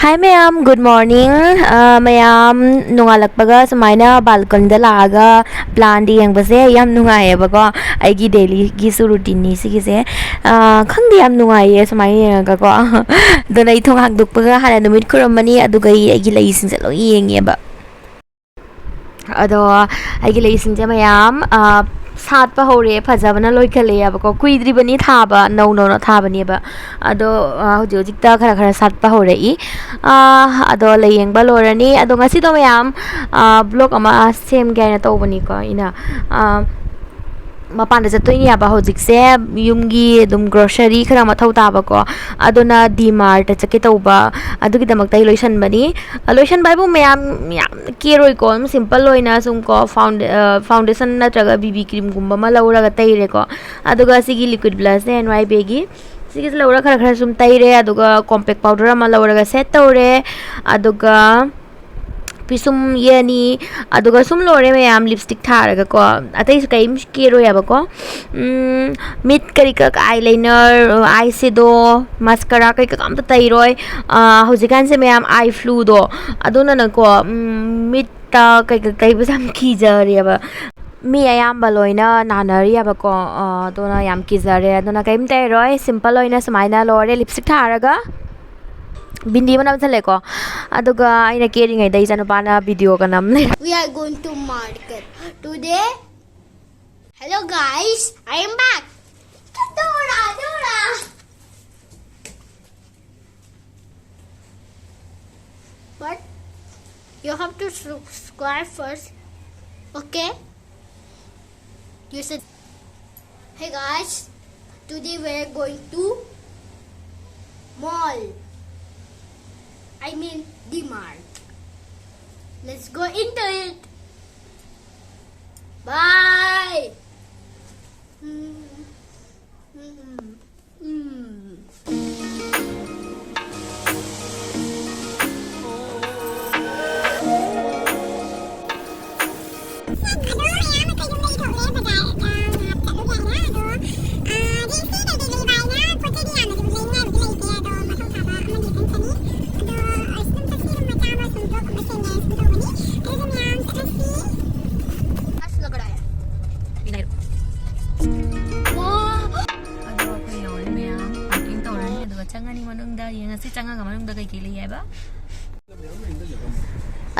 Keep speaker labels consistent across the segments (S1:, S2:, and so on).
S1: Hi ma'am, good morning. Ma'am, nungalakpaga sumaina balcony da laaga plan di yang base yam nungaye bago aigi daily gi su routine ni sigise khangdi yam nungaye sumaina ga ko dona ithong hangdukpaga hana numit kuramani aduga aigi lai sing chalo yenge ba ado aigi lai sing ja ma'am satpa hore phajabana loikhale yabako kuidribani thaba no thabani ba ado hojik hojik ta khara khara satpa hore I ado layengba lorani ado ngasi do mayam blog ama same gaina tawbani ko ina mapanda jatoini aba hojik se yumgi dum grocery khara mathau taba ko adona Mart chake tawba adugi damakta lotion bani lotion bai bu mayam yam keroi ko simple loina sum ko foundation natraga BB cream gumba ma laura ga taire ko aduga sigi liquid blush ne NY begi sigi laura khara khara sum taire aduga compact powder ma laura ga set tawre aduga pisum yani aduga sum lore mayam lipstick tharaga ko atai su kai kero yaba ko mid kari ka eyeliner eyeshadow mascara kai ka kam ta tairoi hojikan se mayam eye flu do aduna na ko mid ta kai ka tai basam kijare yaba mi ayamba loina nanari yaba ko dona yam kijare dona kaim tairoi simple loina sumaina lore lipstick tharaga bindi manam chale ko aduga aina kering ai dai janu bana video ka nam le
S2: We are going to market today. Hello guys, I am back. Dora. But you have to subscribe first, okay? You said, hey guys, today we are going to mall. I mean Mart. Let's go into it. Bye.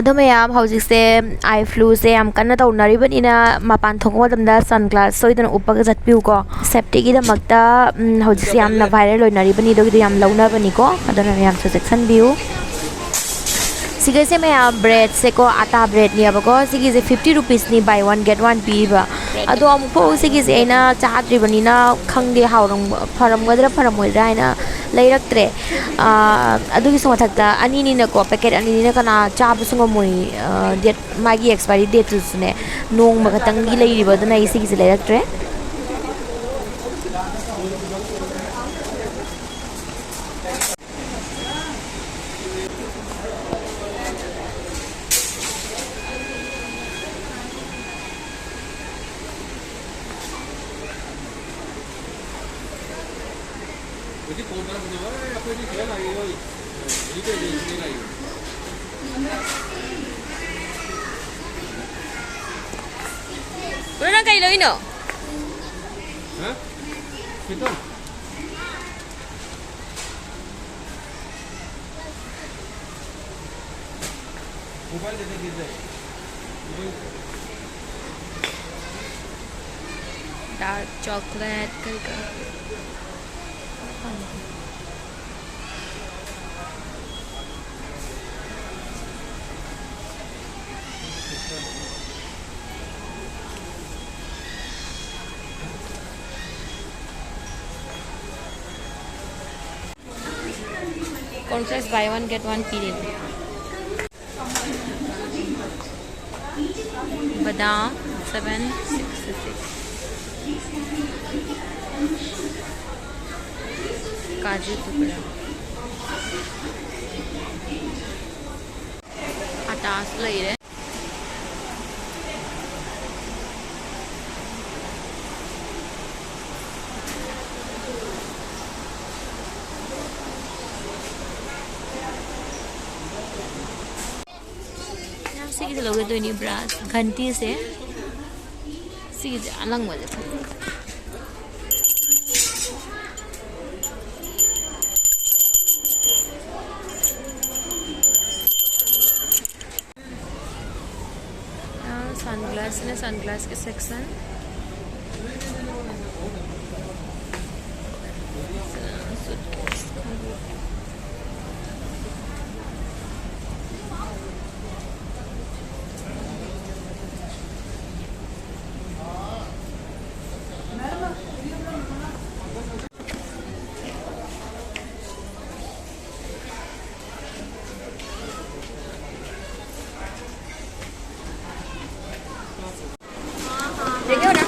S1: ado mayam hojik se eye flu se am kanna tawnari banina mapan thokwa damda sunglass soidana upaga jatpiu ko safety gi damakta hojik se am na viral loinari bani do gi yam launa bani ko adana yam suggestion view sige se mayam bread se ko ata bread ni abako sige se 50 rupees ni buy one get one pi ba ado am po sige se aina chadri banina khangde hauram pharam gadra pharam moira aina leiraktre adugi so thakta ani ni na ko packet ani ni na kana chabu sungo moi date magi expiry date sune nong ma khatang gi leiri ba dana isi gi leiraktre Wala kayo loino?
S3: Hah? Ito. Mobile dito dito.
S1: Dark chocolate ka. Cornflakes buy one get one free. Badam 766. Kaju tukda. Atas laire. Sige sa logo to ni brass. Ganti se. Sige alang mo dito. Sunglass के section. देखो ना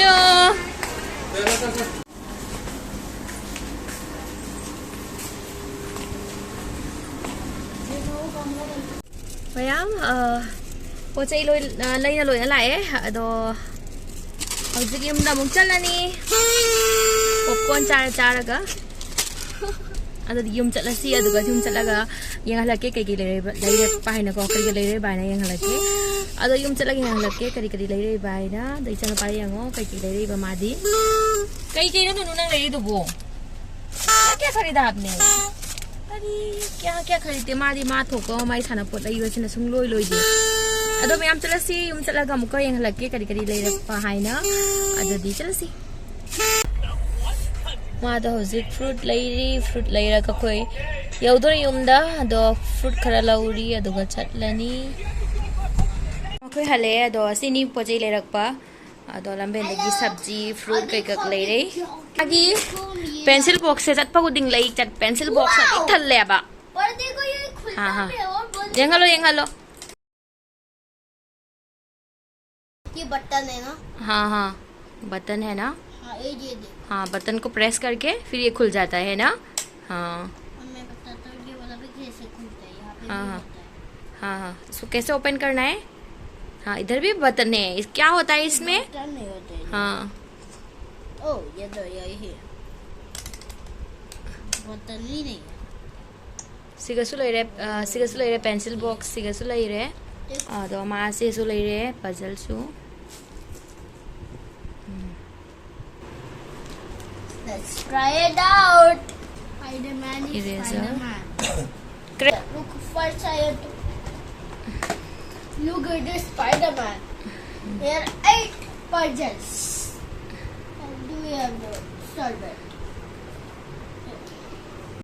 S1: no Mayam, potchei loi lai na loi na lai ado hojik yum da mung chalani popcorn chara ga ado yum chalasi ado ga yum chalaga yang halake kai kai lai pa hai na ko kai lai bai na yang halake ado yum chalaga yang halake kari lai bai na dai chana pa yang o kai lai ba ma di kai no nu nang lai du bo क्या खरीदा आपने अरे क्या खरीदते मादी मा थोको माई साना पोत लाई वसिना सुंग लोई दे अदो मैम चलसी यम चलागा मुको yang halake kari lai pa hai na ado di चलसी मा the होजिक fruit lai ra ka khoi yaudor yumda ado fruit khara lauri ado ga chatlani khoi hale ado sini pojei lai rak pa ado lambe lagi sabji fruit kai kak lai re agi pencil box se chat pa kuding lai chat pencil box na ithal le ba
S2: पर देखो ये खुलता
S1: हाँ
S2: है और बोल
S1: yang halo
S2: ये button है ना
S1: हाँ बटन है ना
S2: हाँ ये दे
S1: हाँ बटन को प्रेस करके फिर ये खुल जाता है ना हाँ
S2: और मैं बताता हूँ ये वाला भी कैसे खुलता है यहाँ पे
S1: हाँ,
S2: भी
S1: हाँ।
S2: होता है
S1: हाँ इसको कैसे ओपन करना है हाँ इधर भी बटन है क्या होता है इसमें
S2: बटन नहीं होता है
S1: हाँ
S2: ओ ये तो यही है बटन ही नहीं है
S1: सिगसु लैरे पेंसिल बॉक्स सिगसु लैरे अदो मासे सु लैरे पजल सु
S2: Let's try it out. Spider-Man is
S1: Eraser.
S2: Spider-Man.
S1: Cre-
S2: Look first I have to look at this Spider-Man. There are 8 puzzles. And do we have to solve it?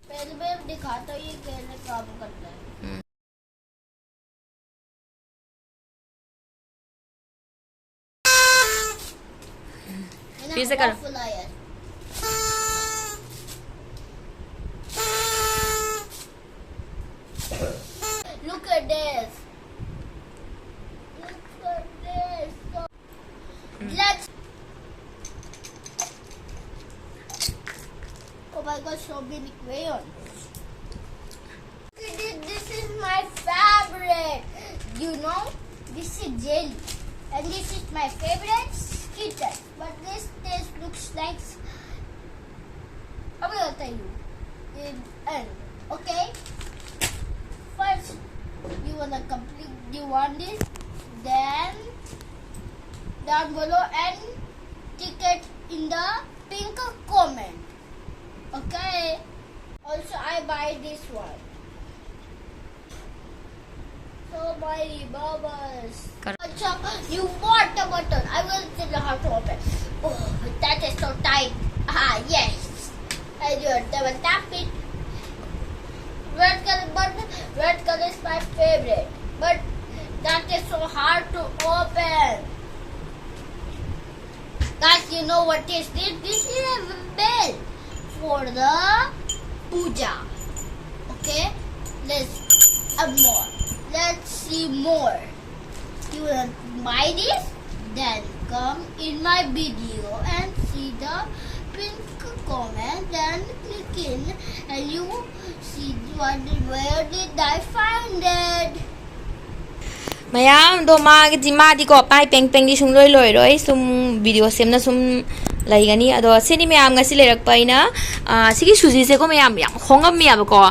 S2: पहले मैं दिखाता हूँ ये कैसे काम करता है
S1: फिर से करो।
S2: Look at this. Look at this. Let's. Oh my God, so many crayons. This is my favorite. You know, this is jelly. And this is my favorite Skittles. But this taste looks like. I will tell you. In end. Okay? First, you wanna complete the one this, then down below and tick it in the pink comment. Okay? Also, I buy this one. So many bubbles. Also, you want the button. I will tell you how to open. Oh, that is so tight. Ah, yes. And you double tap it. Red color is my favorite, but that is so hard to open. Guys, you know what is this? This is a bell for the puja. Okay, let's see more. You want to buy this? Then come in my video and see the pink comment and click in, and you see where did I find it.
S1: Mayam do ma di ko pai peng peng di sum loi sum video sem na sum lai gani ado sini mayam ngasi lerak pai na sigi suji se ko mayam yam hongam mi ab ko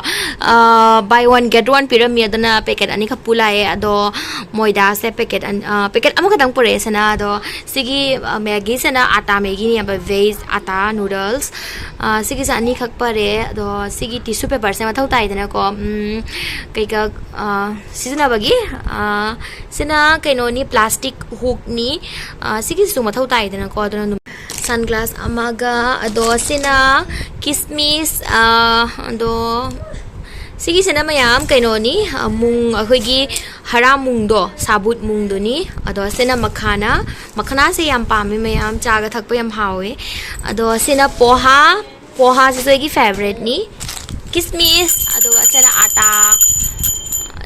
S1: buy one get one pyramid adana packet ani kha pulai ado moida se packet packet amu kadang pore sana ado sigi maggi sana ata maggi ni ab veg ata noodles sigi sa ani khak pare ado sigi tissue paper se ma thau tai dana ko kai ka season bagi sina kaino ni plastic hook ni sigi su ma thau tai dana ko adana sunglass amaga ado sina kismis ado sigi sina mayam kaino ni mung ahoigi hara mung do sabut mung do ni ado sina makhana se yam pami mayam chaga thakpa yam hawe ado sina poha se gi favorite ni kismis ado sina ata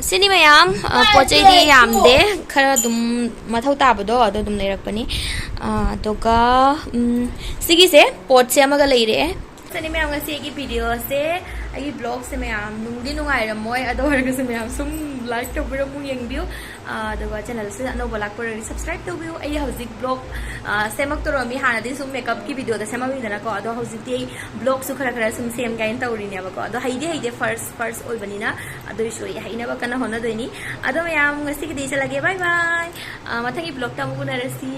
S1: sini mayam potchei di yam de khara dum mathau tabado ado dum leirakpani toka sigi se pot se amaga leire sini mayam ngasi gi video se ai blog se mayam nungdi nungai ramoi ado harga se mayam sum like to bira mu yeng view aduga channel se no balak por subscribe to view ai hauzik blog semak to romi hana di sum makeup ki video da sema wi dana ko ado hauzik ti blog su khara khara sum sem gain tawri ne ba ko ado haide first oi bani na ado shoi haina ba kana hona doini ado mayam ngasi ki di chalage bye bye mathangi blog ta mu na rasi